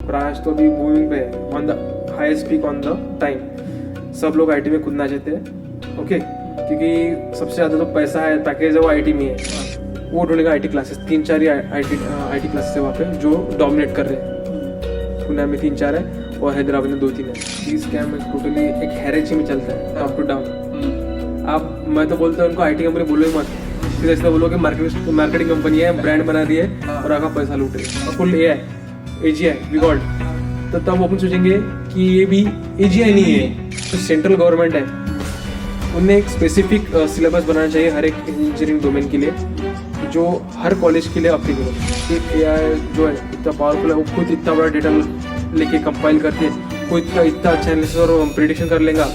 Branch तो अभी booming पे है, on the highest peak on the time. सब लोग आईटी में कूदना चाहते हैं, ओके, क्योंकि सबसे ज़्यादा तो पैसा है, पैकेज है वो आईटी में है। वो ढूंढेगा आईटी क्लासेस, 3-4 ही आईटी क्लासेस है वहाँ पे जो डोमिनेट कर रहे हैं। पुणे में 3-4 है और हैदराबाद में 2-3 है। ये स्कैम टोटली एक हैरेची में चलता है, अप टू डाउन। आप मैं तो बोलता हूँ उनको आईटी कंपनी बोलो ही मत, फिर ऐसा बोलो कि मार्केटिंग कंपनी है, ब्रांड बना रही है और आपका पैसा लूट रही है। फुल AGI वी गॉट, तो तब अपन सोचेंगे कि ये भी AGI नहीं है, तो सेंट्रल गवर्नमेंट है, उन्हें एक स्पेसिफिक सिलेबस बनाना चाहिए हर एक इंजीनियरिंग डोमेन के लिए, जो हर कॉलेज के लिए अप्लीकेबल। कि AI जो है इतना पावरफुल है, वो खुद इतना बड़ा डेटा लेके कंपाइल करके कोई इतना अच्छा एनालिसिस और प्रिडिक्शन कर लेगा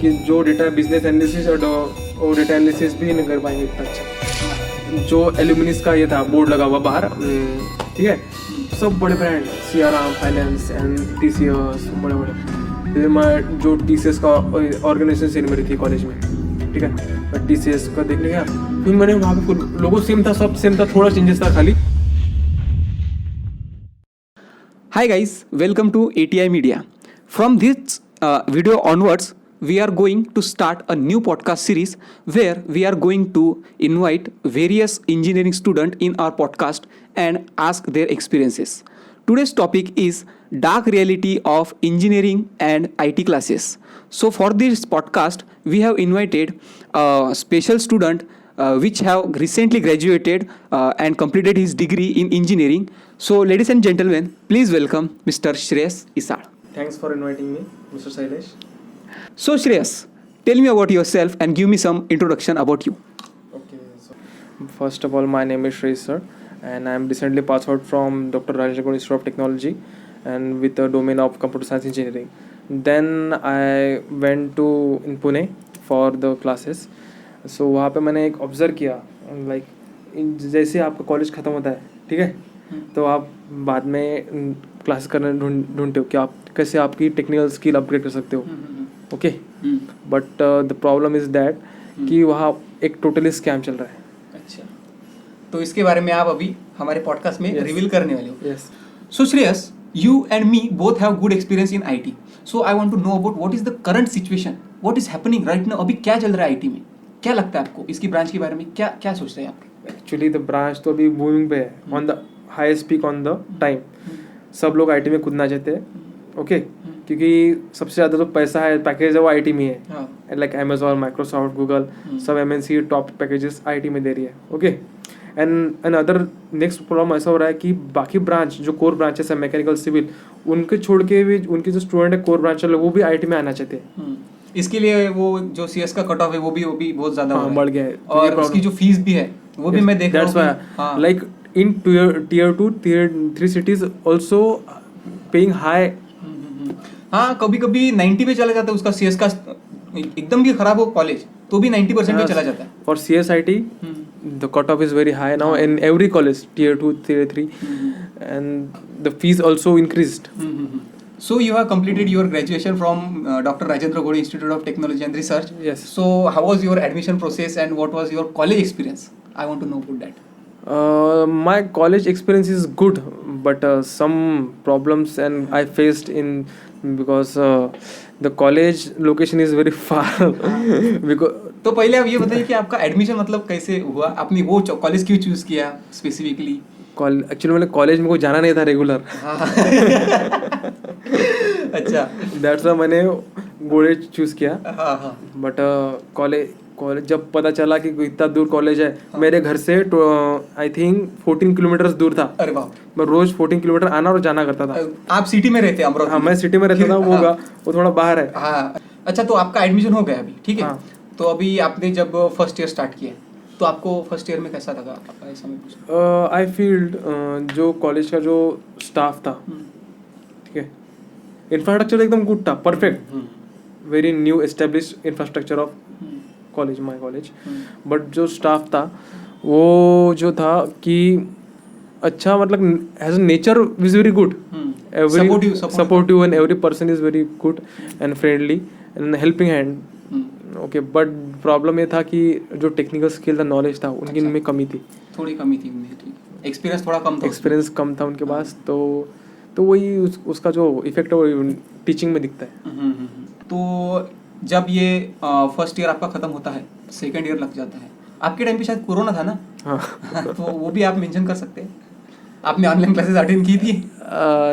कि जो डेटा बिजनेस एनालिसिस और डेटा एनालिसिस भी नहीं कर पाएंगे इतना अच्छा। जो एल्यूमिनिस का ये था बोर्ड लगा हुआ बाहर, ठीक है, सब बड़े brand, CRM finance and TCS, बड़े बड़े। मैं जो TCS का ऑर्गेनाइजेशन सेल में रही थी कॉलेज में, ठीक है, मैं TCS का देखने गया, फिर मैंने वहाँ पे लोगो सेम था, सब सेम था, थोड़ा चेंजेस था खाली। Hi guys, welcome to ATI Media. From this video onwards, we are going to start a new podcast series where we are going to invite various engineering students in our podcast and ask their experiences. Today's topic is dark reality of engineering and IT classes. So for this podcast, we have invited a special student which have recently graduated and completed his degree in engineering. So ladies and gentlemen, please welcome Mr. Shreyas Isal. Thanks for inviting me, Mr. Sailesh. So Shreyas, tell me about yourself and give me some introduction about you. Okay, so first of all, my name is Shreyas sir, and I am recently passed out from Dr. Rajendra Gode Institute of Technology and with the domain of computer science engineering. Then I went to in Pune for the classes. So वहाँ पे मैंने एक observe किया, like जैसे आपका college ख़त्म होता है, ठीक है, तो आप बाद में क्लास करना ढूंढते हो कि आप कैसे आपकी टेक्निकल स्किल अपग्रेड कर सकते हो, okay, but the problem is that कि वहाँ एक टोटली स्कैम चल रहा है। अच्छा, तो इसके बारे में आप अभी हमारे पॉडकास्ट में रिवील करने वाले हो। Yes. So Shreyas, you and me both have good experience in IT. So I want to know about what is the current situation, what is happening right now. अभी क्या चल रहा है IT में, क्या लगता है आपको इसकी ब्रांच के बारे में, क्या क्या सोचते हैं आप? एक्चुअली द ब्रांच तो अभी बूमिंग पे है, on the highest peak on the time. सब लोग आईटी में कूदना चाहते हैं, ओके, क्योंकि सबसे ज़्यादा तो पैसा है, पैकेज है वो आईटी में है, लाइक Amazon, माइक्रोसॉफ्ट, गूगल, सब MNC टॉप पैकेजेस आईटी में दे रही है, okay. And other next problem ऐसा हो रहा है कि बाकी ब्रांच जो कोर ब्रांचेस है, मैकेनिकल, सिविल, उनके छोड़ के भी उनके जो स्टूडेंट है कोर ब्रांच वाले, वो भी आईटी में आना चाहते हैं। इसके लिए वो जो CS का कट ऑफ है वो भी बहुत ज़्यादा बढ़ गया है, और उसकी जो फीस भी है वो भी मैं देख रहा हूँ, like in tier 2, tier 3 cities also paying high। हाँ, कभी कभी 90 पे चला जाता है उसका CS का, एकदम भी खराब हो कॉलेज तो भी 90% पे चला जाता है। For CSIT the cutoff is very high now in every college, tier 2, tier 3, and the fees also increased. So you have completed your graduation from Dr. Rajendra Gode Institute of Technology and Research. Yes. So how was your admission process and what was your college experience? I want to know about that. My college experience is good, but some problems and I faced in because the college location is very far because तो पहले आप ये बताइए कि आपका admission मतलब कैसे हुआ, आपने वो कॉलेज क्यों चूज किया स्पेसिफिकली? एक्चुअली मैंने कॉलेज में कोई जाना नहीं था रेगुलर। अच्छा, दैट्स व्हाई मैंने गोड़े चूज किया। हाँ, बट कॉलेज जब पता चला कि इतना दूर कॉलेज है, मेरे घर से आई थिंक 14 किलोमीटर दूर था। अरे बाप, मैं रोज 14 किलोमीटर आना और जाना करता था। आप सिटी में रहते हैं अमरोहा? हाँ, मैं सिटी में रहता था, वो थोड़ा बाहर है। हाँ, अच्छा, तो आपका एडमिशन हो गया अभी, ठीक है। हाँ। तो अभी आपने जब फर्स्ट ईयर स्टार्ट किया तो आपको फर्स्ट ईयर में कैसा लगा, ऐसा मैं पूछ? आई फील्ड जो कॉलेज का जो स्टाफ था, ठीक है, इंफ्रास्ट्रक्चर एकदम गुड था, perfect, very new established infrastructure of college, my college. But जो स्टाफ था वो जो था कि अच्छा, मतलब as nature is very good, every supportive and every person is very good and friendly and helping hand, okay. But problem ये था कि जो टेक्निकल स्किल था, नॉलेज था, उनकी इनमें कमी थी, थोड़ी कमी थी, एक्सपीरियंस थोड़ा कम था, एक्सपीरियंस कम था उनके पास। तो तो वही उसका जो इफेक्ट है वो टीचिंग में दिखता है। तो जब ये फर्स्ट ईयर आपका खत्म होता है, सेकंड ईयर लग जाता है, आपके टाइम पे शायद कोरोना था ना? हाँ। तो वो भी आप मेंशन कर सकते हैं। आपने ऑनलाइन क्लासेस अटेंड की थी?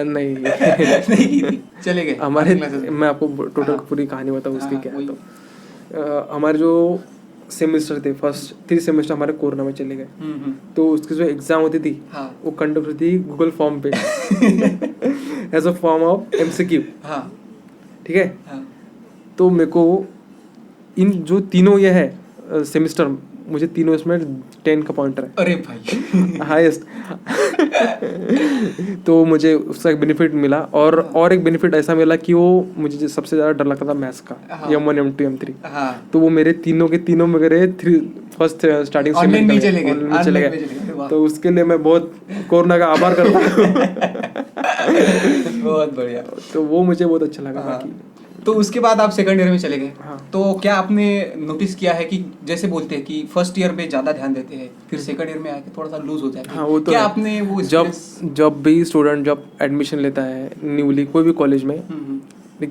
नहीं नहीं की थी, चले गए हमारे online classes में। मैं आपको टोटल हाँ। पूरी कहानी बताऊँ उसकी हाँ, क्या है। वही। तो हमारे जो सेमेस्टर थे फर्स्ट 3 सेमेस्टर हमारे कोरोना में चले गए। तो उसकी जो एग्जाम होती थी हाँ। वो कंडक्ट होती थी गूगल फॉर्म पे as a form of MCQ। हाँ। ठीक है। हाँ। तो मेरे को इन जो तीनों ये है सेमेस्टर, मुझे तीनों इसमें 10 का पॉइंटर है, अरे भाई हाईएस्ट। तो मुझे उसका एक बेनिफिट मिला, और एक बेनिफिट ऐसा मिला कि वो मुझे जो सबसे ज़्यादा डर लगता था मैथ्स का, हाँ। M1 M2 M3। हाँ। तो वो मेरे तीनों के तीनों में गए फर्स्ट स्टार्टिंग से ऑनलाइन में चले online में गए, चले online में गए। चले गए, वाह। तो उसके लिए मैं बहुत कोरोना का आभार करता हूँ। बहुत बढ़िया। तो वो मुझे बहुत अच्छा लगा। हाँ। बाकी तो उसके बाद आप सेकंड ईयर में चले गए। हाँ। तो क्या आपने नोटिस किया है कि जैसे बोलते हैं कि फर्स्ट ईयर में ज्यादा ध्यान देते हैं, फिर सेकंड ईयर में आके थोड़ा सा लूज हो जाते हैं? हाँ, वो तो क्या है। आपने वो जब भी स्टूडेंट जब एडमिशन लेता है न्यूली कोई भी कॉलेज में,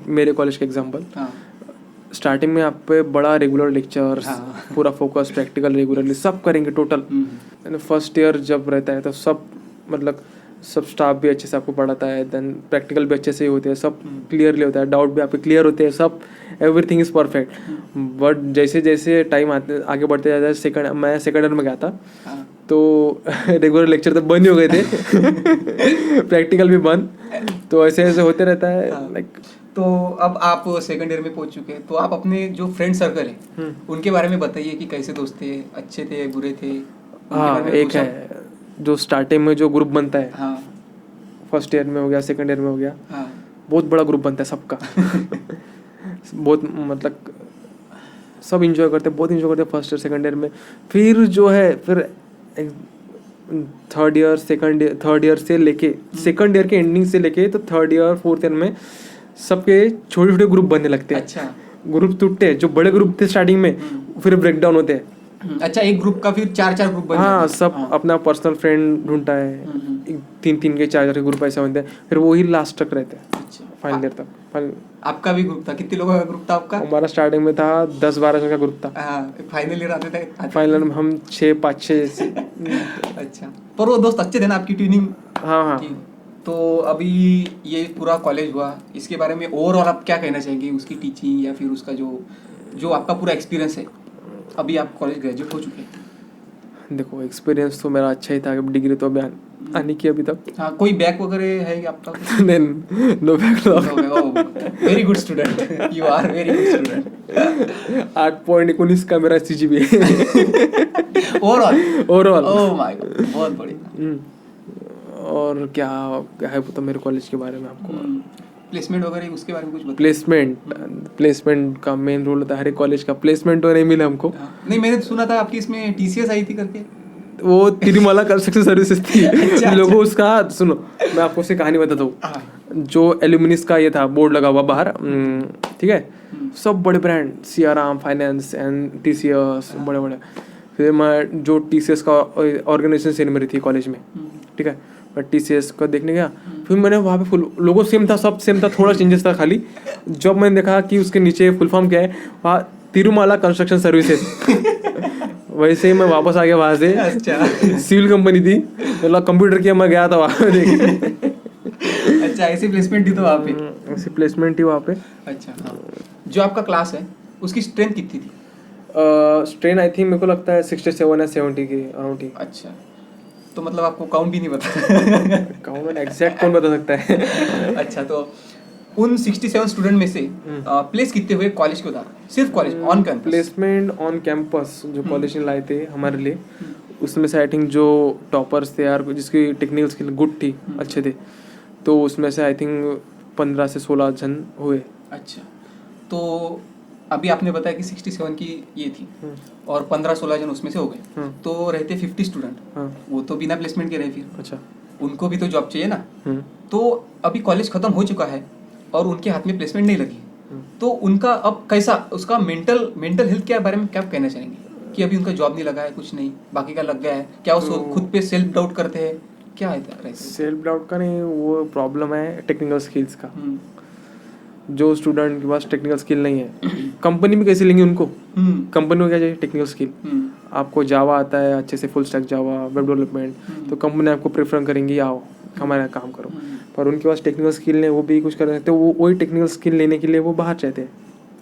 मेरे कॉलेज का एग्जांपल, हाँ। स्टार्टिंग में आप पे बड़ा रेगुलर लेक्चर्स, हाँ। पूरा फोकस प्रैक्टिकल रेगुलरली सब करेंगे टोटल। फर्स्ट ईयर जब रहता है तो सब मतलब सब स्टाफ भी अच्छे से आपको पढ़ाता है, देन प्रैक्टिकल भी अच्छे से ही होते हैं, सब क्लियरली होता है, डाउट भी आपके क्लियर होते हैं, सब एवरीथिंग इज़ परफेक्ट। बट जैसे जैसे टाइम आगे बढ़ते जाता है, मैं सेकंड ईयर में गया था। हाँ। तो रेगुलर लेक्चर तो बंद ही हो गए थे, प्रैक्टिकल भी बंद। तो ऐसे ऐसे होते रहता है। हाँ। लाइक तो अब आप सेकंड ईयर में पहुंच चुके हैं, तो आप अपने जो फ्रेंड सर्कल है उनके बारे में बताइए कि कैसे दोस्त थे, अच्छे थे, बुरे थे? उनके हाँ, बारे में एक कुछ है जो स्टार्टिंग में जो ग्रुप बनता है, हाँ। फर्स्ट ईयर में हो गया, सेकंड ईयर में हो गया, हाँ। बहुत बड़ा ग्रुप बनता है सबका। बहुत मतलब सब इंजॉय करते हैं, बहुत इंजॉय करते हैं फर्स्ट ईयर सेकंड ईयर में। फिर जो है फिर थर्ड ईयर से लेके सेकंड ईयर के एंडिंग से लेके तो थर्ड ईयर फोर्थ ईयर में सबके छोटे छोटे ग्रुप बनने लगते हैं। अच्छा। ग्रुप टूटते हैं, जो बड़े ग्रुप थे स्टार्टिंग में फिर ब्रेक डाउन होते हैं। अच्छा, एक ग्रुप का फिर 4-4 ग्रुप बन हाँ, जाते हैं। सब अपना पर्सनल फ्रेंड ढूंढता है, 3-3 के 4-4 के ग्रुप ऐसे होते हैं, फिर वही लास्ट तक रहते हैं अच्छा। फाइनल ईयर तक। आपका भी ग्रुप था? कितने लोगों का ग्रुप था आपका? हमारा स्टार्टिंग में था 10-12 जन का ग्रुप था, हाँ, फाइनल ईयर आते थे? फाइनल में हम 6-5-6 ऐसे। अच्छा, पर वो दोस्त अच्छे थे ना आपकी ट्यूनिंग हाँ हाँ। की? तो अभी ये पूरा कॉलेज हुआ, इसके बारे में ओवरऑल आप क्या कहना चाहेंगे? उसकी टीचिंग या फिर उसका जो आपका पूरा एक्सपीरियंस है, अभी आप कॉलेज ग्रेजुएट हो चुके हैं। देखो, एक्सपीरियंस तो मेरा अच्छा ही था, डिग्री तो अभी आने की अभी तक। हाँ, कोई बैक वगैरह है क्या आपका? No backlog. Very good student, you are very good student. 8.19 का मेरा CGPA overall. Oh my God, बहुत बढ़िया। और क्या है तो मेरे कॉलेज के बारे में आपको प्लेसमेंट वगैरह उसके बारे में कुछ बताइए। प्लेसमेंट का मेन रोल होता है हर एक कॉलेज का। प्लेसमेंट तो नहीं मिला हमको। नहीं, मैंने सुना था आपकी इसमें TCS आई थी करके। वो तिरुमला कंस्ट्रक्शन सर्विसेज थी। अच्छा। लोगों उसका सुनो, मैं आपको उसकी कहानी बताता हूँ। जो एल्यूमिनिस का ये था बोर्ड लगा हुआ बाहर, ठीक है, सब बड़े brand, Siyaram finance and TCS बड़े बड़े। फिर मैं जो TCS का ऑर्गेनाइजेशन सेरेमनी थी कॉलेज में, ठीक है, मैं TCS का देखने गया। फिर मैंने वहाँ पे फुल लोगो सेम था, सब सेम था, थोड़ा चेंजेस था खाली। जब मैंने देखा कि उसके नीचे फुल फॉर्म क्या है, वहाँ तिरुमला कंस्ट्रक्शन सर्विसेज। वैसे ही मैं वापस आ गया वहाँ से। अच्छा। सिविल कंपनी थी, मतलब कंप्यूटर किया, मैं गया था वहाँ देखने। अच्छा, ऐसी प्लेसमेंट थी तो वहाँ पे? ऐसी प्लेसमेंट थी वहाँ पे। अच्छा, हाँ। जो आपका क्लास है उसकी स्ट्रेंथ कितनी थी? स्ट्रेन आई थिंक मेरे को लगता है 67 या 70 के अराउंड ही। अच्छा, तो मतलब आपको काउंट भी नहीं पता? काउंट एग्जैक्ट कौन बता सकता है। अच्छा, तो उन 67 स्टूडेंट में से प्लेस कितने हुए कॉलेज के उधर? सिर्फ college on campus? Placement on campus जो कॉलेज ने लाए थे हमारे लिए, उसमें से आई थिंक जो टॉपर्स थे यार, जिसकी टेक्निकल स्किल गुड थी, अच्छे थे, तो उसमें से आई थिंक 15 से 16 जन हुए। अच्छा, तो अभी आपने बताया कि 67 की ये थी और 15-16 जन उसमें से हो गए, तो रहते 50 स्टूडेंट। वो तो बिना प्लेसमेंट के रहे फिर। अच्छा, उनको भी तो जॉब चाहिए ना। तो अभी कॉलेज खत्म हो चुका है और उनके हाथ में प्लेसमेंट नहीं लगी, तो उनका अब कैसा, उसका मेंटल हेल्थ के बारे में क्या कहना चाहेंगे कि अभी उनका जॉब नहीं लगा है, कुछ नहीं, बाकी का लग गया है, क्या वो खुद पे सेल्फ डाउट करते हैं क्या है? सेल्फ डाउट का नहीं, वो प्रॉब्लम है टेक्निकल स्किल्स का। जो स्टूडेंट के पास टेक्निकल स्किल नहीं है, कंपनी में कैसे लेंगे उनको? कंपनी को क्या चाहिए? Technical skill. आपको जावा आता है अच्छे से, full stack Java, web development, तो कंपनी आपको प्रेफर करेंगी, आओ हमारा काम करो। पर उनके पास टेक्निकल स्किल नहीं, वो भी कुछ कर सकते, वो वही टेक्निकल स्किल लेने के लिए वो बाहर चाहते हैं।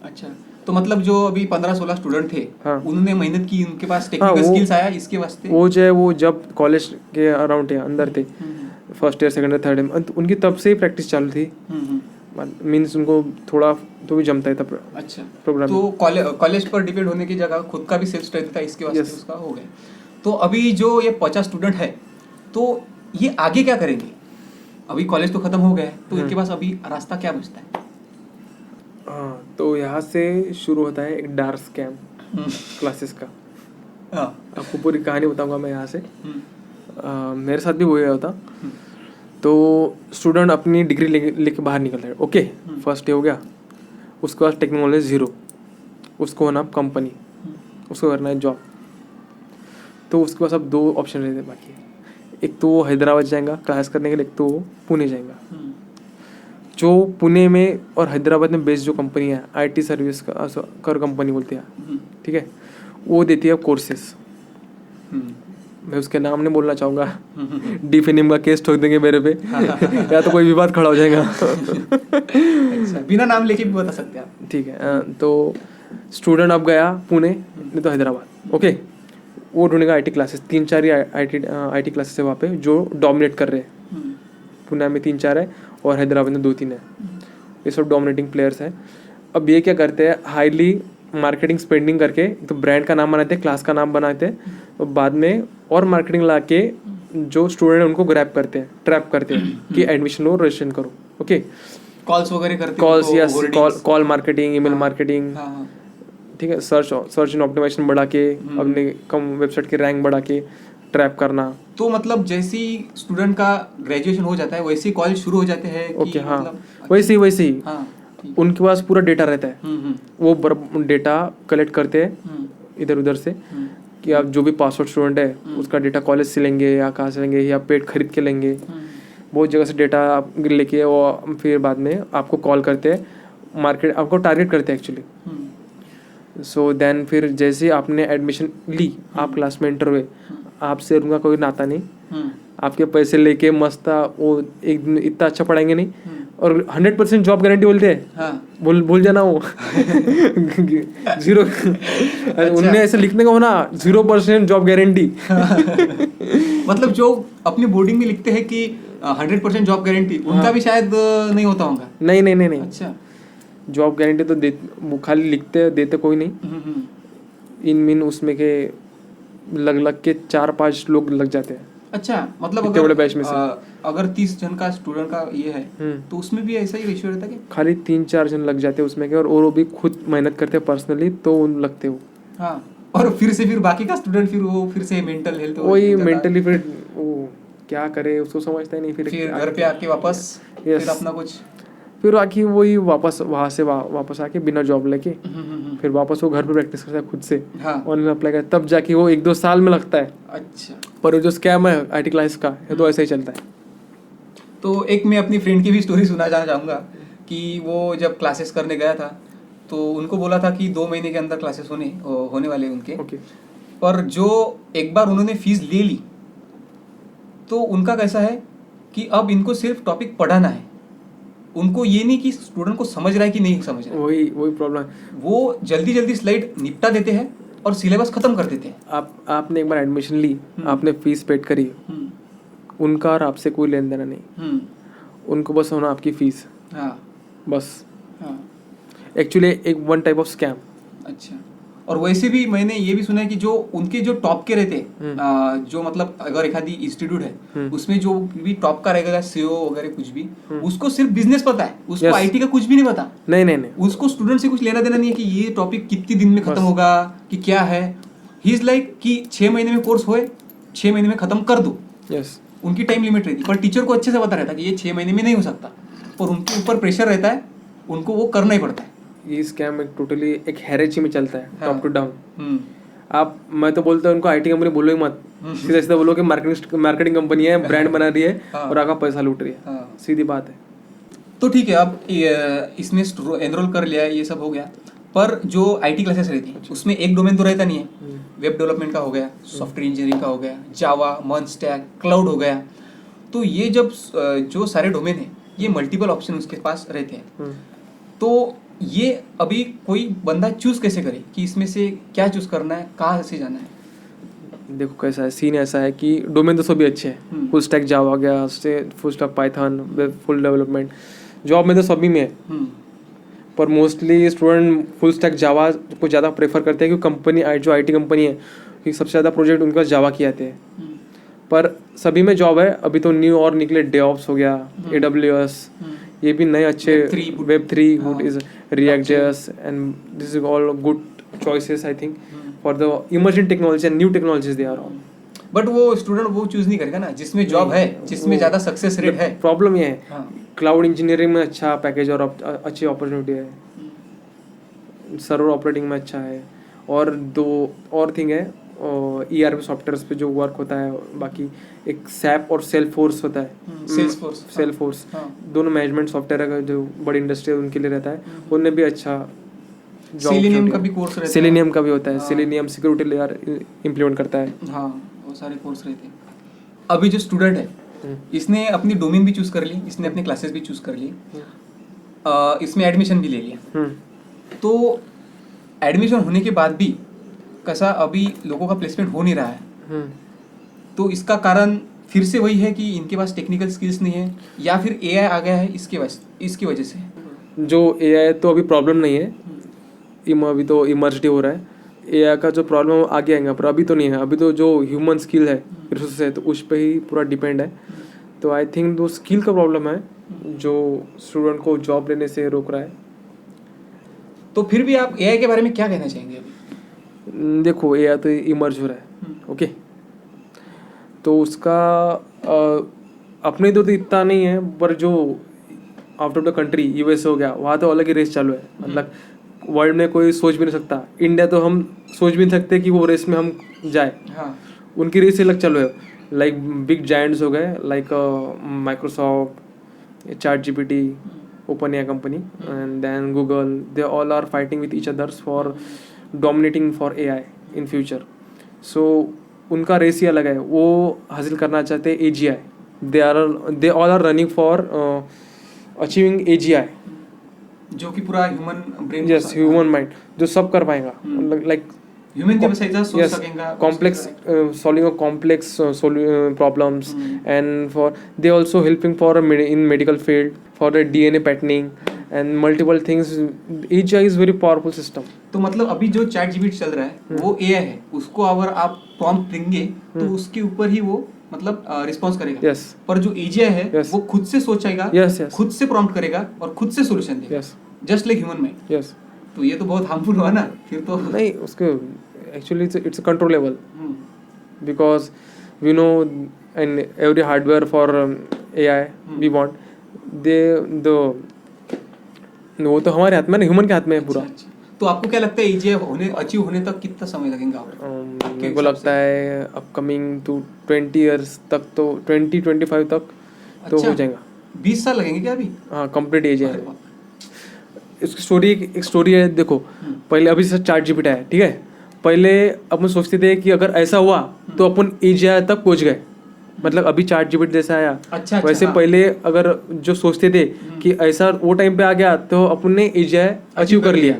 अच्छा, तो मतलब जो अभी 15-16 स्टूडेंट थे, हाँ। उन्होंने मेहनत की, उनके पास टेक्निकल स्किल्स आया इसके वास्ते। वो जो है, वो जब कॉलेज के अराउंड थे, अंदर थे, first year, second year, third year, उनकी तब से ही प्रैक्टिस चालू थी। मीन्स उनको थोड़ा तो भी जमता है तब। अच्छा, प्रोग्राम तो कॉलेज पर डिपेंड होने की जगह खुद का भी सेल्फ स्टडी था, इसके वास्ते उसका हो गया। तो अभी जो ये 50 स्टूडेंट है, तो ये आगे क्या करेंगे? अभी कॉलेज तो खत्म हो गया है, तो इनके पास अभी रास्ता क्या बचता है? हाँ, तो यहाँ से शुरू होता है एक डार्क स्कैम क्लासेस का। हाँ। आपको पूरी कहानी बताऊंगा मैं यहाँ से। मेरे साथ भी वही होता। तो स्टूडेंट अपनी डिग्री लेके बाहर निकल रहे, ओके, फर्स्ट ईयर हो गया, उसके बाद टेक्नोलॉजी जीरो, उसको होना कंपनी, उसको करना है जॉब। तो उसके पास अब 2 ऑप्शन रहते हैं बाकी। एक तो वो हैदराबाद जाएगा क्लास करने के लिए, एक तो वो पुणे जाएगा। जो पुणे में और हैदराबाद में बेस्ड जो कंपनी है, IT सर्विस कर कंपनी बोलती है, ठीक है, वो देती है कोर्सेस। मैं उसके नाम नहीं बोलना चाहूँगा, डिफेनिंग का केस ठोक देंगे मेरे पे, या तो कोई विवाद खड़ा हो जाएगा। अच्छा, बिना नाम लेके भी बता सकते हैं आप। ठीक है। तो स्टूडेंट अब गया पुणे, नहीं तो हैदराबाद, ओके, वो ढूंढेगा IT classes. 3-4 he IT classes है वहाँ पे जो डोमिनेट कर रहे हैं। पुणे में 3-4 है और हैदराबाद में 2-3 है। ये सब डोमिनेटिंग प्लेयर्स हैं। अब ये क्या करते हैं, हाईली मार्केटिंग स्पेंडिंग करके तो ब्रांड का नाम बनाते हैं, क्लास का नाम बनाते हैं, और बाद में और मार्केटिंग ला के जो स्टूडेंट है उनको ग्रैब करते हैं, ट्रैप करते हैं कि एडमिशन लो, रजिस्ट्रेशन करो, ओके। कॉल्स वगैरह करते हैं, calls, yes, call marketing, email marketing, हाँ। ठीक है, सर्च इन ऑप्टिमाइजेशन बढ़ा के, अपने कम वेबसाइट की रैंक बढ़ा के ट्रैप करना। तो मतलब जैसे ही स्टूडेंट का ग्रेजुएशन हो जाता है वैसे ही कॉलेज शुरू हो जाते हैं? ओके, हाँ, मतलब वैसे ही हाँ, उनके पास पूरा डेटा रहता है। वो डेटा कलेक्ट करते हैं इधर उधर से, कि आप जो भी पासवर्ड स्टूडेंट है उसका डेटा कॉलेज से लेंगे या कहाँ से लेंगे, या पेड खरीद के लेंगे, बहुत जगह से डेटा आप लेके वो फिर बाद में आपको कॉल करते हैं, मार्केट आपको टारगेट करते हैं एक्चुअली। सो देन फिर जैसे आपने एडमिशन ली, आप क्लास में एंटर हुए, आपसे उनका कोई नाता नहीं, आपके पैसे लेके मस्त वो एक दिन इतना अच्छा पढ़ाएंगे नहीं, और 100% जॉब गारंटी बोलते हैं। हाँ। भूल जाना वो 0। उनने ऐसे लिखने का हो ना, 0% जॉब गारंटी। मतलब जो अपनी बोर्डिंग में लिखते हैं कि 100% जॉब गारंटी, उनका भी शायद नहीं होता होगा। नहीं। अच्छा, जॉब गारंटी तो वो खाली लिखते देते कोई नहीं। इन मीन उसमें के लग के 4-5 लोग लग जाते हैं। अच्छा, मतलब इतने बड़े बैच में से अगर 30 जन का स्टूडेंट का ये है तो उसमें भी ऐसा ही रेशियो रहता है? खाली 3-4 जन लग जाते हैं उसमें के, और वो भी खुद मेहनत करते हैं पर्सनली, तो उन लगते हो। हाँ, और फिर बाकी का स्टूडेंट फिर से मेंटल हेल्थ वही मेंटली, फिर वो क्या करे उसको समझता ही नहीं। फिर घर पे आके वापस फिर अपना कुछ, फिर आके वही वापस वहाँ से वापस आके बिना जॉब लेके फिर वापस वो घर पे प्रैक्टिस करता है खुद से, ऑनलाइन अप्लाई करता है, तब जाके वो 1-2 साल में लगता है। अच्छा, पर जो स्कैम है IT क्लास का, ये तो ऐसा ही चलता है। तो एक मैं अपनी फ्रेंड की भी स्टोरी सुनाना चाहूँगा कि वो जब क्लासेस करने गया था तो उनको बोला था कि 2 महीने के अंदर क्लासेस होने वाले उनके। ओके। पर जो एक बार उन्होंने फीस ले ली तो उनका कैसा है कि अब इनको सिर्फ टॉपिक पढ़ाना है, उनको ये नहीं कि स्टूडेंट को समझ रहा है कि नहीं समझ रहा है। वही प्रॉब्लम है। वो जल्दी स्लाइड निपटा देते हैं और सिलेबस खत्म कर देते हैं। आपने एक बार एडमिशन ली, आपने फीस पेड करी, उनका और आपसे कोई लेन देना नहीं, उनको बस होना आपकी फीस। हाँ, बस। हाँ, एक्चुअली एक वन टाइप ऑफ स्कैम। अच्छा, और वैसे भी मैंने ये भी सुना है कि जो उनके जो टॉप के रहते हैं, जो मतलब अगर एक आधी इंस्टीट्यूट है उसमें जो भी टॉप का रहेगा CEO वगैरह कुछ भी, उसको सिर्फ बिजनेस पता है, उसको IT का कुछ भी नहीं पता। नहीं, उसको स्टूडेंट से कुछ लेना देना नहीं है कि ये टॉपिक कितने दिन में खत्म होगा, कि क्या है। ही इज लाइक कि 6 महीने में कोर्स होए, 6 महीने में खत्म कर दो। यस, उनकी टाइम लिमिट रहती है, पर टीचर को अच्छे से पता रहता है कि ये 6 महीने में नहीं हो सकता, और उनके ऊपर प्रेशर रहता है, उनको वो करना ही पड़ता है। ये स्कैम एक टोटली एक हेरेची में चलता है, हाँ। Top to down. मैं तो बोलता हूँ उनको IT कंपनी बोलो ही मत, सीधा सीधा बोलो कि मार्केटिंग कंपनी है, ब्रांड बना रही है हाँ। और आका पैसा लूट रही है। हाँ। सीधी बात है। तो ठीक है, अब इसमें एनरोल कर लिया, ये सब हो गया, पर जो आईटी क्लासेस रहती है उसमें एक डोमेन तो रहता नहीं है। वेब डेवलपमेंट का हो गया, सॉफ्टवेयर इंजीनियरिंग का हो गया, जावा, मर्ज स्टैक, क्लाउड हो गया। तो ये जब जो सारे डोमेन है ये मल्टीपल ऑप्शन उसके पास रहते हैं, तो ये अभी कोई बंदा चूज कैसे करे कि इसमें से क्या चूज करना है, कहाँ से जाना है? देखो कैसा है, सीन ऐसा है कि डोमेन तो सभी अच्छे हैं, फुल स्टैक जावा गया, full stack Python, web full development, job में तो सभी में है। पर mostly student full stack Java को ज़्यादा प्रेफर करते हैं, क्योंकि कंपनी जो आईटी कंपनी है, क्योंकि सबसे ज़्यादा प्रोजेक्ट उनके पास जावा के आते हैं। पर सभी में जॉब है। अभी तो न्यू और निकले, डेवऑप्स हो गया, AWS, ये भी नए अच्छे, Web3 good is, React.js, and this is all good choices I think for the emerging technology and new technologies they are all. But वो स्टूडेंट वो चूज नहीं करेगा ना जिसमें जॉब है, जिसमें ज्यादा सक्सेस रेट है। प्रॉब्लम ये है, हाँ। क्लाउड इंजीनियरिंग में अच्छा पैकेज और अच्छी अपॉर्चुनिटी है, सर्वर ऑपरेटिंग में अच्छा है, और दो और थिंग है, ERP सॉफ्टवेयर पे जो वर्क होता है, बाकी एक सैप और सेल्फोर्स होता है, सेल्फोर्स, दोनों मैनेजमेंट सॉफ्टवेयर का जो बड़ी इंडस्ट्री है उनके लिए रहता है, उनमें भी अच्छा सेलेनियम का भी कोर्स रहता है, सेलेनियम का भी होता है, सेलेनियम सिक्योरिटी लेयर इम्प्लीमेंट करता है। हाँ, वो सारे कोर्स रहते हैं। अभी जो स्टूडेंट है इसने अपनी डोमेन भी चूज कर ली, इसने अपनी क्लासेस भी चूज कर ली, इसमें एडमिशन भी ले लिया, तो एडमिशन होने के बाद भी कैसा अभी लोगों का प्लेसमेंट हो नहीं रहा है, तो इसका कारण फिर से वही है कि इनके पास टेक्निकल स्किल्स नहीं है, या फिर AI आ गया है इसकी वजह से? जो AI तो अभी प्रॉब्लम नहीं है, अभी तो इमर्ज हो रहा है। AI का जो प्रॉब्लम है आगे आएगा, पर अभी तो नहीं है। अभी तो जो ह्यूमन स्किल है, रिसोर्सेस है, तो उस पर ही पूरा डिपेंड है। तो आई थिंक वो स्किल का प्रॉब्लम है जो स्टूडेंट को जॉब लेने से रोक रहा है। तो फिर भी आप AI के बारे में क्या कहना चाहेंगे अभी? देखो, AI तो इमर्ज हो रहा है, ओके, तो उसका अपने तो इतना नहीं है, पर जो out of the country US हो गया, वहाँ तो अलग ही रेस चालू है। मतलब वर्ल्ड में कोई सोच भी नहीं सकता, इंडिया तो हम सोच भी नहीं सकते कि वो रेस में हम जाए। हाँ। उनकी रेस अलग चालू है। लाइक बिग जायंट्स हो गए, like Microsoft, ChatGPT, OpenAI company, and then Google, they all are fighting with each others for dominating for AI in future. So उनका रेस ही अलग है, वो हासिल करना चाहते हैं AGI। They all are running for achieving AGI, जो कि पूरा human brain, yes, human mind जो सब कर पाएगा, लाइक ह्यूमन के वैसे सोच सकेगा, complex solving of complex problems, and for they also helping for in medical field for the DNA patterning and multiple things. AGI is very powerful system. तो मतलब अभी जो ChatGPT चल रहा है वो AI है, उसको अगर आप प्रॉम्प्ट देंगे तो उसके ऊपर ही वो मतलब रिस्पॉन्स करेगा। Yes. पर जो AGI है Yes. वो खुद से सोचेगा, Yes, yes. खुद से प्रॉम्प्ट करेगा और खुद से सॉल्यूशन देगा, Yes. Just like human mind. Yes. तो ये तो बहुत हार्मफुल हुआ ना फिर तो। नहीं, उसके actually it's controllable, because we know and every hardware for AI we want, the वो तो हमारे हाथ में ना, ह्यूमन के हाथ में है पूरा। अच्छा। तो आपको क्या लगता है AGI अचीव होने तक कितना समय लगेगा? मेरे को लगता है अपकमिंग टू 20 ईयर्स तक, तो 20-25 तक तो अच्छा, हो जाएगा। 20 साल लगेंगे क्या अभी? हाँ, कंप्लीट एज है। अरे बाप। इसकी स्टोरी एक स्टोरी है, देखो। पहले अभी से ChatGPT है, ठीक है, पहले अपन सोचते थे कि अगर ऐसा हुआ तो अपन AGI तक पहुंच गए, मतलब अभी ChatGPT जैसा आया। अच्छा, वैसे हाँ। पहले अगर जो सोचते थे कि ऐसा वो टाइम पे आ गया तो अपन ने AGI अचीव कर लिया,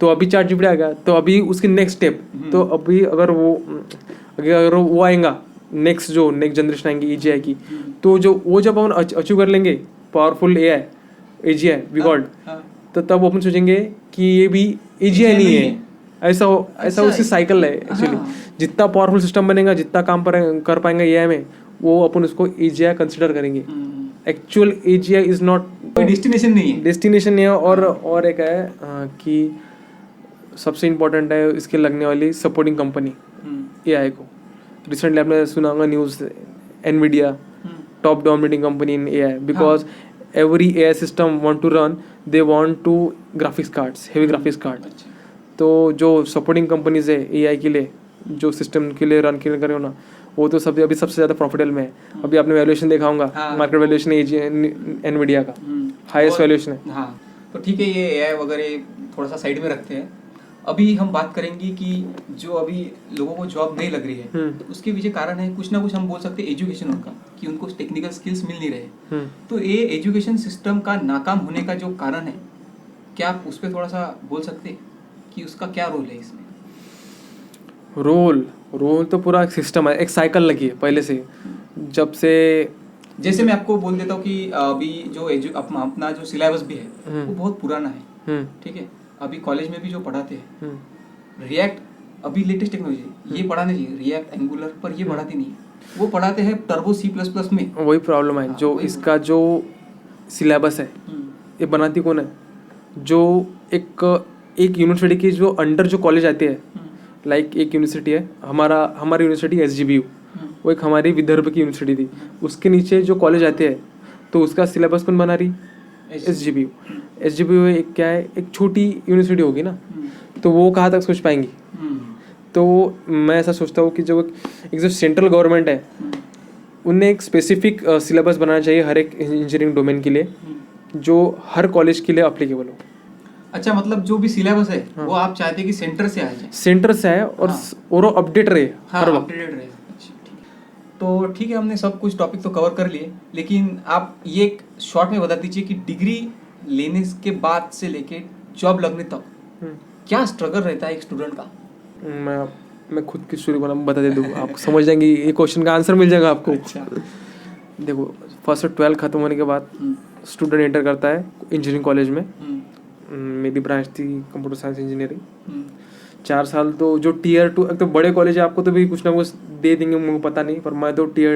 तो अभी ChatGPT आ गया, तो अभी उसकी नेक्स्ट स्टेप, तो अभी अगर वो आएगा, नेक्स्ट जनरेशन आएंगी AGI की, तो वो जब अपन अचीव कर लेंगे पावरफुल AGI वी गॉड, तो तब अपन सोचेंगे कि ये भी AGI नहीं है। ऐसा उसकी साइकिल है एक्चुअली। जितना पावरफुल सिस्टम बनेगा, जितना काम कर पाएंगे AI में, वो अपन उसको AGI कंसिडर करेंगे। एक्चुअल AGI इज नॉट, कोई डेस्टिनेशन नहीं है। और एक है कि सबसे इम्पोर्टेंट है इसके लगने वाली सपोर्टिंग कंपनी AI को। रिसेंटली आपने सुना होगा news, NVIDIA top dominating company in AI, because every AI system want to run, they want to graphics cards, heavy graphics card। तो जो सपोर्टिंग कंपनीज है AI के लिए, जो सिस्टम के लिए रन करे ना, वो तो सब अभी सबसे ज़्यादा प्रॉफिटेबल में है। अभी आपने वैल्यूएशन देखा होगा, हाँ। मार्केट वैल्यूएशन एनवीडिया का हाईएस्ट वैल्यूएशन है। हाँ, तो ठीक है, ये एआई वगैरह थोड़ा सा साइड में रखते हैं। अभी हम बात करेंगे कि जो अभी लोगों को जॉब नहीं लग रही है, तो उसके पीछे कारण है कुछ ना कुछ, हम बोल सकते हैं एजुकेशन उनका, कि उनको टेक्निकल स्किल्स मिल नहीं रहे। तो ये एजुकेशन सिस्टम का नाकाम होने का जो कारण है, क्या आप उस पर थोड़ा सा बोल सकते हैं कि उसका क्या रोल है इसमें? रोल तो पूरा एक सिस्टम है, एक साइकिल लगी है पहले से, जब से। जैसे मैं आपको बोल देता हूँ कि अभी जो अपना जो सिलेबस भी है वो बहुत पुराना है, ठीक है। अभी कॉलेज में भी जो पढ़ाते हैं रिएक्ट, अभी लेटेस्ट टेक्नोलॉजी ये पढ़ाने चाहिए, रिएक्ट एंगुलर, पर ये पढ़ाते नहीं है, वो पढ़ाते हैं टर्बो C++ में। वही प्रॉब्लम है। जो इसका जो सिलेबस है ये बनाती कौन है? जो एक यूनिवर्सिटी की जो अंडर जो कॉलेज आते हैं, लाइक एक यूनिवर्सिटी है, हमारी यूनिवर्सिटी SGBU, वो एक हमारी विदर्भ की यूनिवर्सिटी थी, उसके नीचे जो कॉलेज आते हैं तो उसका सिलेबस कौन बना रही? SGBU एक क्या है, एक छोटी यूनिवर्सिटी होगी ना, तो वो कहाँ तक सोच पाएंगी? तो मैं ऐसा सोचता हूँ कि जो एक जो सेंट्रल गवर्नमेंट है उन्हें एक स्पेसिफिक सिलेबस बनाना चाहिए हर एक इंजीनियरिंग डोमेन के लिए, जो हर कॉलेज के लिए अप्लीकेबल हो। अच्छा, मतलब जो भी सिलेबस है वो आप चाहते हैं कि सेंटर से आ जाए? सेंटर से आए और वो अपडेट रहे हर वक्त। अपडेटेड रहे। तो ठीक है, हमने सब कुछ टॉपिक तो कवर कर लिए, लेकिन आप ये एक शॉर्ट में बता दीजिए कि डिग्री लेने के बाद से लेके जॉब लगने तक क्या स्ट्रगल रहता है एक स्टूडेंट का? मैं खुद की स्टोरी बता दे दूँ, आप समझ जाएंगे, ये क्वेश्चन का आंसर मिल जाएगा आपको। अच्छा। देखो, फर्स्ट 12 खत्म होने के बाद स्टूडेंट एंटर करता है इंजीनियरिंग कॉलेज में। मेरी ब्रांच थी कंप्यूटर साइंस इंजीनियरिंग। 4 साल तो जो Tier 2, तो बड़े कॉलेज है, आपको तो भी कुछ ना कुछ दे देंगे, मुझे पता नहीं, पर मैं तो Tier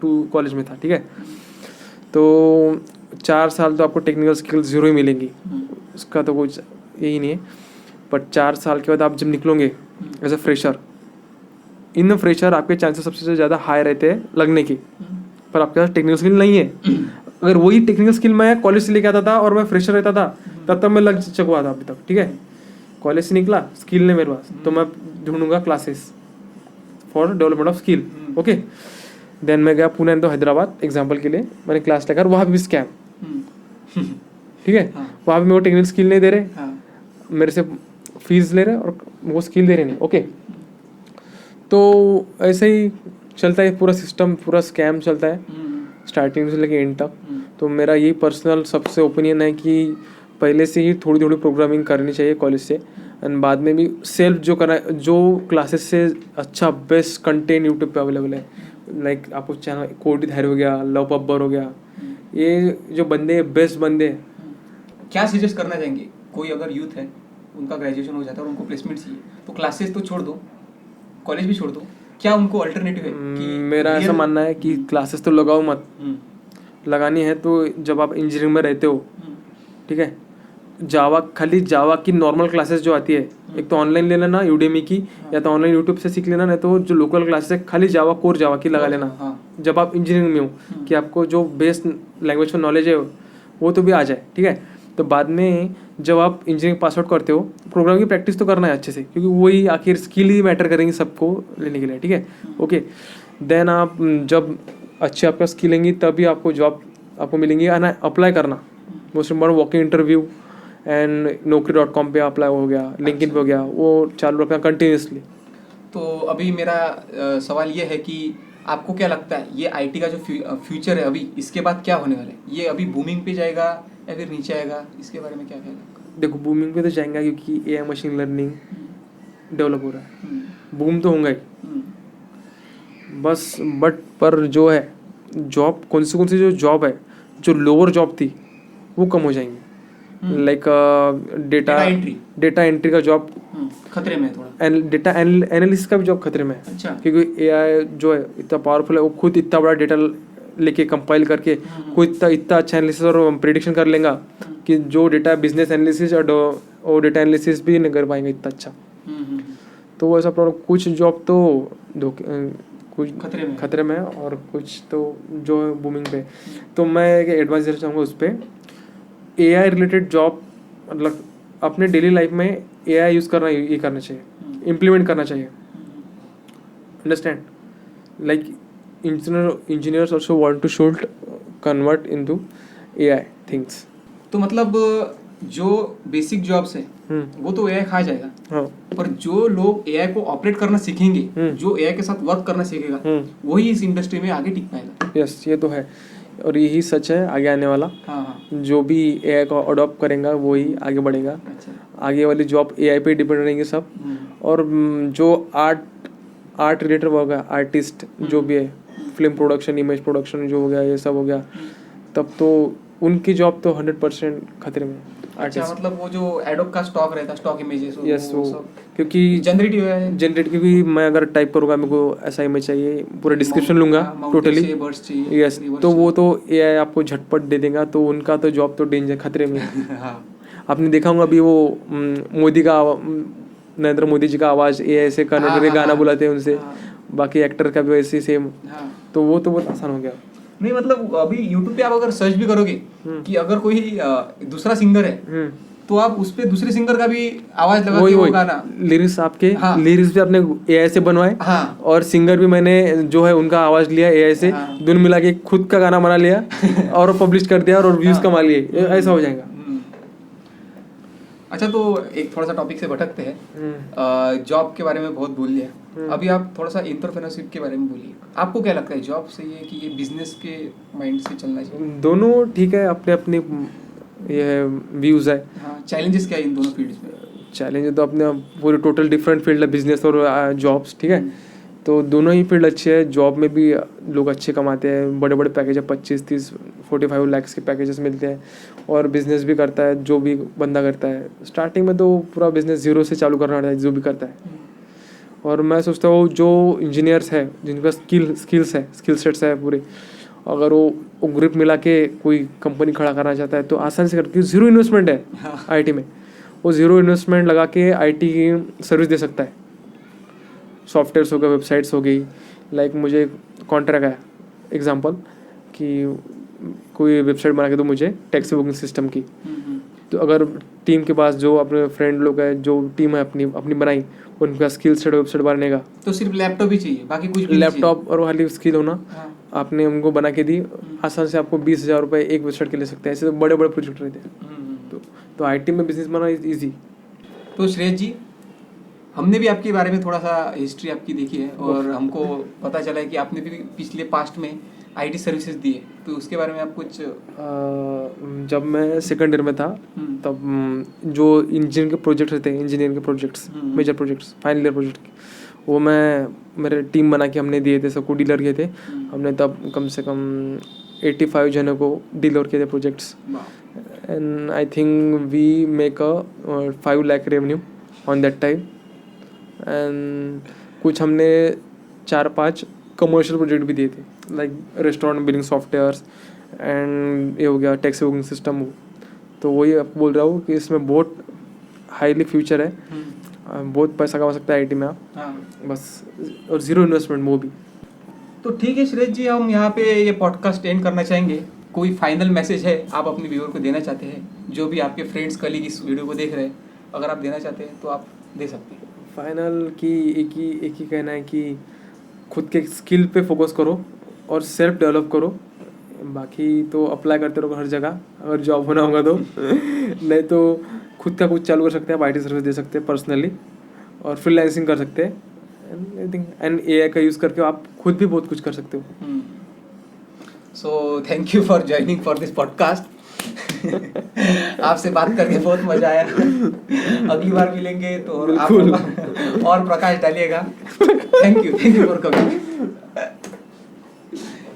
2 कॉलेज में था, ठीक है। तो 4 साल तो आपको टेक्निकल स्किल्स ज़ीरो ही मिलेंगी, उसका तो कुछ यही नहीं है। बट 4 साल के बाद आप जब निकलोगे as a fresher, in fresher आपके चांसेस सबसे ज़्यादा हाई रहते हैं लगने की, पर आपके पास टेक्निकल स्किल नहीं है। अगर वही टेक्निकल स्किल मैं कॉलेज से लेके आता था और मैं फ्रेशर रहता था, तब मैं लग चुका था अभी तक, ठीक है। कॉलेज से निकला, स्किल नहीं मेरे पास, तो मैं ढूंढूंगा classes for development of skill, okay. Then मैं गया पुणे तो हैदराबाद एग्जाम्पल के लिए, मैंने क्लास लेकर, वहाँ भी स्कैम, ठीक है। वहाँ भी मेरे को टेक्निकल स्किल नहीं दे रहे, मेरे से फीस ले रहे और वो स्किल दे रहे नहीं, ओके। तो ऐसे ही चलता है पूरा सिस्टम, पूरा स्कैम चलता है स्टार्टिंग से लेके एंड तक। तो मेरा यही पर्सनल सबसे ओपिनियन है कि पहले से ही थोड़ी थोड़ी प्रोग्रामिंग करनी चाहिए कॉलेज से, एंड बाद में भी सेल्फ जो करना, जो क्लासेस से अच्छा बेस्ट कंटेंट यूट्यूब पे अवेलेबल है, लाइक आपको चैनल कोडी धारी हो गया, लव पब्बर हो गया, ये जो बंदे बेस्ट बंदे। क्या सजेस्ट करना चाहेंगे? कोई अगर यूथ है, उनका ग्रेजुएशन हो जाता है और उनको प्लेसमेंट चाहिए, तो क्लासेस तो छोड़ दो, कॉलेज भी छोड़ दो, क्या उनको अल्टरनेटिव है? कि मेरा ऐसा मानना है कि क्लासेस तो लगाओ मत, लगानी है तो जब आप इंजीनियरिंग में रहते हो, ठीक है, खाली जावा की नॉर्मल क्लासेस जो आती है, एक तो ऑनलाइन ले लेना यूडेमी की, या तो ऑनलाइन यूट्यूब से सीख लेना, नहीं तो जो लोकल क्लासेस है खाली जावा, कोर जावा की लगा लेना। जब आप इंजीनियरिंग में हो, कि आपको जो बेस्ट लैंग्वेज का नॉलेज है वो तो भी आ जाए, ठीक है। तो बाद में जब आप इंजीनियरिंग पास आउट करते हो, प्रोग्राम की प्रैक्टिस तो करना है अच्छे से, क्योंकि वही आखिर स्किल ही मैटर करेंगे सबको लेने के लिए, ठीक है, ओके। देन आप जब अच्छे आपका स्किल लेंगी तभी आपको जॉब आपको मिलेंगी, अप्लाई करना most important, walking interview and naukri.com पे अप्लाई हो गया, लिंक्डइन पे हो गया, वो चालू रखना कंटिन्यूसली। तो अभी मेरा सवाल ये है कि आपको क्या लगता है, ये आईटी का जो फ्यूचर है अभी, इसके बाद क्या होने वाला है? ये अभी बूमिंग पे जाएगा या फिर नीचे आएगा? इसके बारे में क्या ख्याल है? देखो, बूमिंग पे तो जाएगा, क्योंकि AI मशीन लर्निंग डेवलप हो रहा है, बूम तो होगा ही बस। बट पर जो है जॉब, कौन सी जो जॉब है, जो लोअर जॉब थी वो कम हो जाएंगी, लाइक डेटा एंट्री का जॉब खतरे में है थोड़ा, डेटा एनालिसिस का भी जॉब खतरे में है। अच्छा। क्योंकि AI जो है इतना पावरफुल है, वो खुद इतना बड़ा डेटा लेके कंपाइल करके खुद इतना अच्छा एनालिसिस और प्रिडिक्शन कर लेगा कि जो डेटा बिजनेस एनालिसिस और डेटा एनालिसिस भी नहीं कर पाएंगे इतना अच्छा। तो वो ऐसा प्रॉब्लम, कुछ जॉब तो कुछ खतरे में है और कुछ तो जो है बूमिंग पे। तो मैं एक एडवाइस देना चाहूँगा उस पर, AI रिलेटेड जॉब, मतलब अपने डेली लाइफ में AI यूज़ करना, ये करना चाहिए, इम्प्लीमेंट करना चाहिए, understand. like engineers also want to should convert into AI things. तो मतलब जो बेसिक जॉब्स है वो तो एआई खा जाएगा, हाँ पर जो लोग एआई को ऑपरेट करना सीखेंगे, जो एआई के साथ वर्क करना सीखेगा, वही इस इंडस्ट्री में आगे टिक पाएगा। यस, ये तो है और यही सच है आगे आने वाला। हाँ हाँ। जो भी एआई को अडॉप्ट करेगा वही आगे बढ़ेगा। अच्छा। आगे वाली जॉब एआई पे डिपेंड रहेंगे सब। और जो आर्ट रिलेटेड हो गया, आर्टिस्ट जो भी है, फिल्म प्रोडक्शन, इमेज प्रोडक्शन जो हो गया, ये सब हो गया, तब तो उनकी जॉब तो 100% खतरे में। अच्छा, मतलब वो जो एडोब का स्टॉक रहता है, स्टॉक इमेजेस, यस, वो क्योंकि जनरेटिव है। जनरेट क्योंकि मैं अगर टाइप करूँगा मेरे को ऐसा इमेज चाहिए, पूरा डिस्क्रिप्शन लूँगा टोटली, यस, तो वो तो एआई आपको झटपट दे देगा, तो उनका तो जॉब तो डेंजर खतरे में। आपने देखा होगा अभी वो मोदी का, नरेंद्र मोदी जी का आवाज़ एआई से कन्वर्ट करके गाना बुलाते हैं उनसे, बाकी एक्टर का भी वैसे सेम, तो वो तो बहुत आसान हो गया। नहीं मतलब अभी यूट्यूब पे आप अगर सर्च भी करोगे कि अगर कोई दूसरा सिंगर है, तो आप उस पे दूसरे सिंगर का भी आवाज लगा के वो गाना, लिरिक्स आपके, लिरिक्स भी आपने एआई से बनवाए, और सिंगर भी मैंने जो है उनका आवाज लिया एआई से, दोनों मिला के खुद का गाना बना लिया और पब्लिश कर दिया और व्यूज कमा लिए, ऐसा हो जाएगा। अच्छा, तो एक थोड़ा सा टॉपिक से भटकते हैं। जॉब के बारे में बहुत बोल लिया, अभी आप थोड़ा सा एंटरप्रेन्योरशिप के बारे में बोलिए। आपको क्या लगता है, जॉब सही है कि ये बिजनेस के माइंड से चलना चाहिए? दोनों ठीक है, अपने अपने ये व्यूज है। हाँ, चैलेंजेस क्या है इन दोनों फील्ड्स में? चैलेंज तो अपने पूरे टोटल डिफरेंट फील्ड है, बिजनेस और जॉब्स, ठीक है। तो दोनों ही फील्ड अच्छे हैं। जॉब में भी लोग अच्छे कमाते हैं, बड़े बड़े पैकेज है, 25-30 45 लाख के पैकेजेस मिलते हैं, और बिजनेस भी करता है जो भी बंदा करता है। स्टार्टिंग में तो पूरा बिजनेस जीरो से चालू करना पड़ता है जो भी करता है। और मैं सोचता हूँ जो इंजीनियर्स है, जिनका स्किल सेट्स है पूरे, अगर वो ग्रुप मिला के कोई कंपनी खड़ा करना चाहता है तो आसानी से करके, ज़ीरो इन्वेस्टमेंट है आईटी में, वो ज़ीरो इन्वेस्टमेंट लगा के आईटी की सर्विस दे सकता है। सॉफ्टवेयर्स हो गए, वेबसाइट्स हो गई, लाइक मुझे कॉन्ट्रैक्ट आया एग्जांपल कि कोई वेबसाइट बना के दो मुझे टैक्सी बुकिंग सिस्टम की, तो अगर टीम के पास जो अपने फ्रेंड लोग है, जो टीम है अपनी बनाई, उनका स्किल सेट वेबसाइट बनाने का, तो सिर्फ लैपटॉप ही चाहिए, बाकी कुछ भी लैपटॉप और खाली स्किल होना, आपने उनको बना के दी, आसान से आपको 20,000 रुपये एक वेबसाइट के ले सकते हैं। ऐसे तो बड़े बड़े प्रोजेक्ट रहते हैं। तो आईटी में बिजनेस बनाना ईजी। तो श्रेयस जी, हमने भी आपके बारे में थोड़ा सा हिस्ट्री आपकी देखी है, और हमको पता चला है कि आपने भी पिछले पास्ट में आईटी सर्विसेज दी है, तो उसके बारे में आप कुछ? जब मैं सेकंड ईयर में था तब जो इंजीनियरिंग के प्रोजेक्ट्स रहते हैं, इंजीनियरिंग के projects, major projects, final year project, वो मेरे टीम बना के हमने दिए थे, सबको डीलर किए थे हमने। तब कम से कम 85 जनों को डीलर किए थे projects, and I think we make a 5 lakh revenue on that time. And कुछ हमने 4-5 कमर्शियल प्रोजेक्ट भी दिए थे, like restaurant billing softwares, and ये हो गया टैक्सी बुकिंग सिस्टम हो। तो वही आप बोल रहा हूँ कि इसमें बहुत हाईली फ्यूचर है, बहुत पैसा कमा सकता है आईटी में आप। बस, और ज़ीरो इन्वेस्टमेंट वो भी। तो ठीक है श्रेयस जी, हम यहाँ पे ये पॉडकास्ट एंड करना चाहेंगे। कोई फाइनल मैसेज है आप अपने व्यूअर को देना चाहते हैं, जो भी आपके फ्रेंड्स कलीग इस वीडियो को देख रहे हैं, अगर आप देना चाहते हैं तो आप दे सकते हैं। फाइनल की एक ही कहना है कि खुद के स्किल पे फोकस करो और सेल्फ डेवलप करो, बाकी तो अप्लाई करते रहो हर जगह, अगर जॉब होना होगा तो नहीं तो खुद का कुछ चालू कर सकते हैं, आप आईटी सर्विस दे सकते हैं पर्सनली, और फ्रीलांसिंग कर सकते हैं, एंड एआई का यूज़ करके आप खुद भी बहुत कुछ कर सकते हो। So thank you for joining for this podcast. आपसे बात करके बहुत मजा आया। अगली बार मिलेंगे तो और प्रकाश डालिएगा। Thank you for coming.